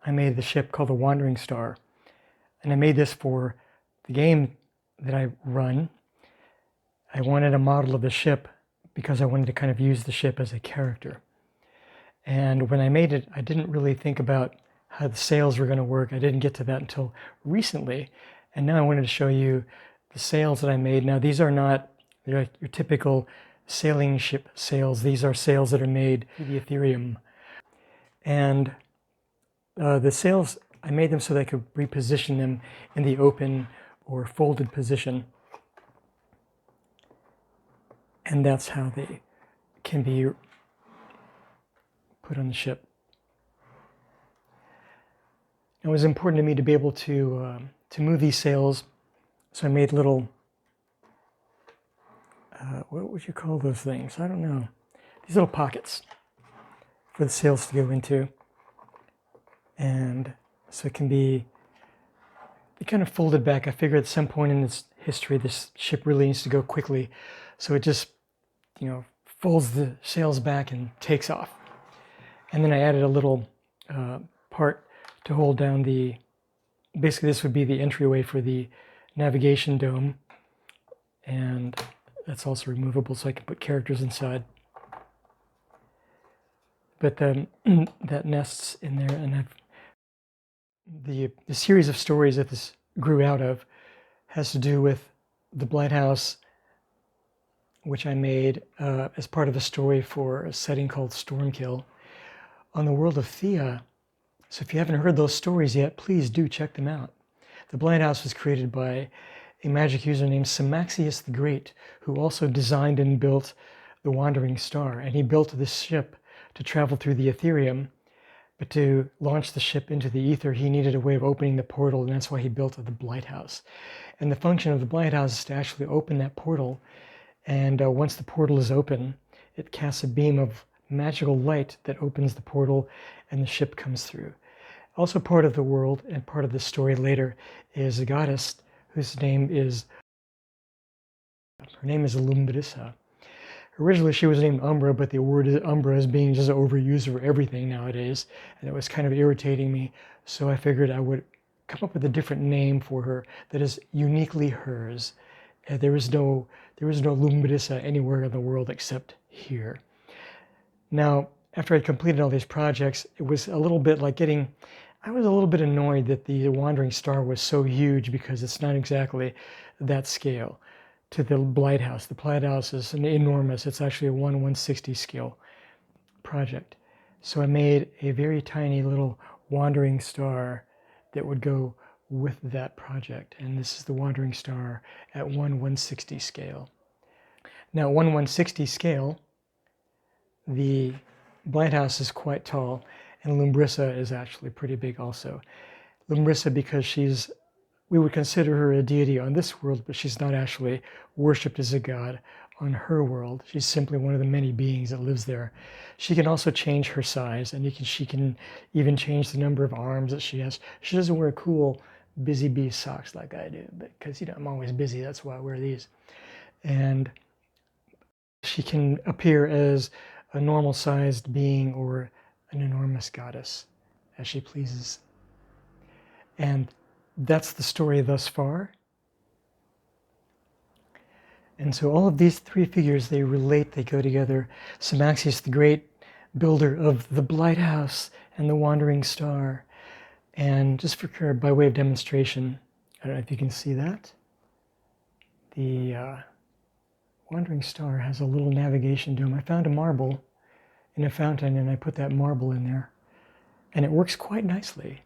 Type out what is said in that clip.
I made the ship called the Wandering Star. And I made this for the game that I run. I wanted a model of the ship because I wanted to kind of use the ship as a character. And when I made it, I didn't really think about how the sails were going to work. I didn't get to that until recently. And now I wanted to show you the sails that I made. Now these are not your typical sailing ship sails. These are sails that are made through the Ethereum. And the sails, I made them so that I could reposition them in the open or folded position. And that's how they can be put on the ship. It was important to me to be able to move these sails, so I made little, what would you call those things? I don't know. These little pockets for the sails to go into. And so it can be kind of folded back. I figured at some point in its history, this ship really needs to go quickly. So it just, folds the sails back and takes off. And then I added a little part to hold down basically this would be the entryway for the navigation dome. And that's also removable so I can put characters inside. But that nests in there, and the series of stories that this grew out of has to do with the Blighthouse, which I made as part of a story for a setting called Stormkill on the world of Thea. So if you haven't heard those stories yet, please do check them out. The Blighthouse was created by a magic user named Samaxius the Great, who also designed and built the Wandering Star. And he built this ship to travel through the Ethereum, but to launch the ship into the ether, he needed a way of opening the portal, and that's why he built the Blighthouse. And the function of the Blighthouse is to actually open that portal, and once the portal is open, it casts a beam of magical light that opens the portal, and the ship comes through. Also part of the world, and part of the story later, is a goddess whose name is, Lumbrissa. Originally she was named Umbra, but the word Umbra is being just overused for everything nowadays, and it was kind of irritating me. So I figured I would come up with a different name for her that is uniquely hers. There is no Lumbrissa anywhere in the world except here. Now, after I'd completed all these projects, it was a little bit like I was a little bit annoyed that the Wandering Star was so huge, because it's not exactly that scale to the Blighthouse. The Blighthouse is enormous. It's actually a 1/160 scale project. So I made a very tiny little Wandering Star that would go with that project. And this is the Wandering Star at 1/160 scale. Now, 1/160 scale, the Blighthouse is quite tall, and Lumbrissa is actually pretty big also. Lumbrissa, because we would consider her a deity on this world, but she's not actually worshipped as a god on her world. She's simply one of the many beings that lives there. She can also change her size, and she can even change the number of arms that she has. She doesn't wear cool busy bee socks like I do, because I'm always busy, that's why I wear these. And she can appear as a normal-sized being or an enormous goddess, as she pleases. And that's the story thus far. And so all of these three figures, they relate, they go together. Samaxius the Great, builder of the Blighthouse and the Wandering Star. And just by way of demonstration, I don't know if you can see that. The Wandering Star has a little navigation dome. I found a marble in a fountain, and I put that marble in there. And it works quite nicely.